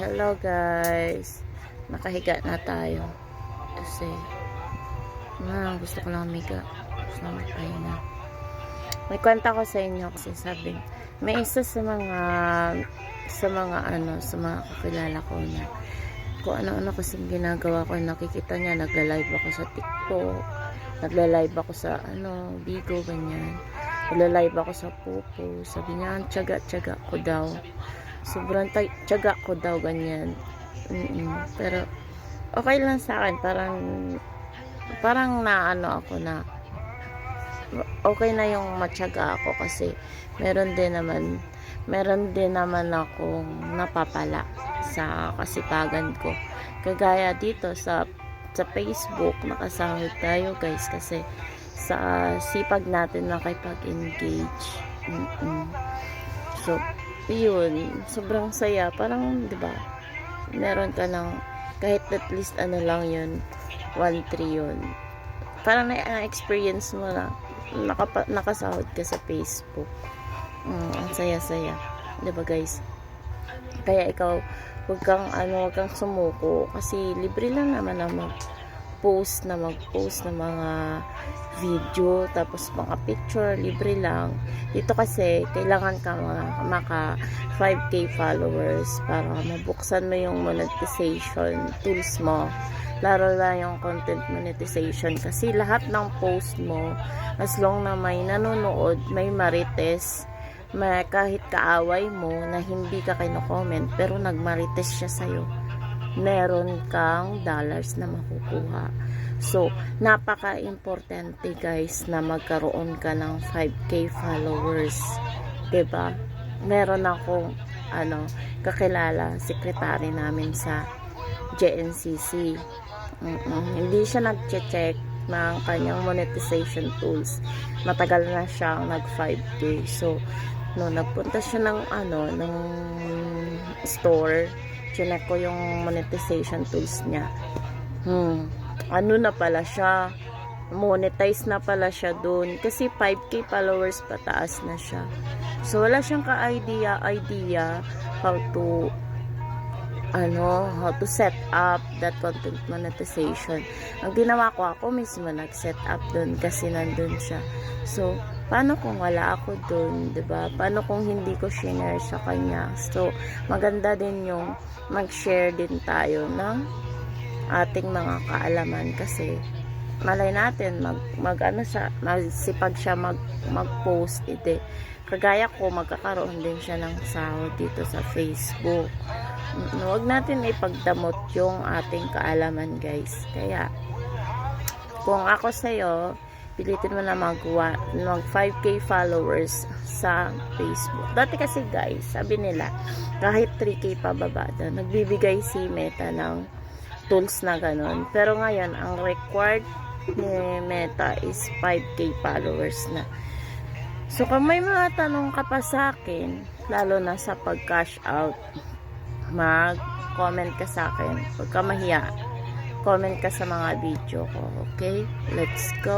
Hello guys, nakahiga na tayo kasi gusto ko lang umiga, gusto lang magpahinga. May kwenta ko sa inyo kasi sabi, may isa sa mga kakilala ko na kung ano-ano kasing ginagawa ko, nakikita niya, nagla-live ako sa TikTok, nagla-live ako sa Bigo, ganyan, nagla-live ako sa Popo. Sabi niya, ang tiyaga ko daw, sobrang tiyaga ko daw, ganyan. Pero okay lang sa akin, parang ako na okay na yung matyaga ako kasi meron din naman akong napapala sa kasipagan ko. Kagaya dito sa Facebook, nakasahod tayo guys kasi sa sipag natin nakipag-engage. So yun, sobrang saya, parang 'di ba, meron ka ng kahit at least lang yun, 1-3 yun, parang na-experience mo na nakasahod ka sa Facebook. Ang saya-saya, 'di ba guys? Kaya ikaw, wag kang sumuko kasi libre lang naman na mag-post ng mga video, tapos mga picture, libre lang. Dito kasi kailangan ka maka 5k followers para mabuksan mo yung monetization tools mo, lalo na yung content monetization, kasi lahat ng post mo, as long na may nanonood, may marites, kahit kaaway mo na hindi ka kino-comment pero nagmarites siya sa'yo, meron kang dollars na makukuha. So napaka-importante guys na magkaroon ka ng 5k followers, 'di ba? Meron akong kakilala, sekretary namin sa JNCC. Hindi siya nag-check ng kanyang monetization tools, matagal na siyang nag 5k. So nagpunta siya ng store, chinek ko yung monetization tools niya. Na pala siya, monetize na pala siya dun kasi 5k followers pataas na siya. So wala siyang ka-idea how to set up that content monetization. Ang ginawa ko, ako mismo nag-set up dun kasi nandun siya. So paano kung wala ako dun, 'di ba? Paano kung hindi ko share sa kanya? So maganda din yung mag-share din tayo ng ating mga kaalaman kasi malay natin magsipag siya mag-post kagaya ko, magkakaroon din siya ng sahod dito sa Facebook. Huwag natin ipagdamot yung ating kaalaman guys. Kaya kung ako sa'yo, pilitin mo na mag 5k followers sa Facebook. Dati kasi guys, sabi nila kahit 3k pababa daw, nagbibigay si Meta ng tools na ganun. Pero ngayon, ang required ni Meta is 5k followers na. So kung may mga tanong ka pa sa akin, lalo na sa pag-cash out, mag-comment ka sa akin. Huwag ka mahiya. Comment ka sa mga video ko. Okay? Let's go!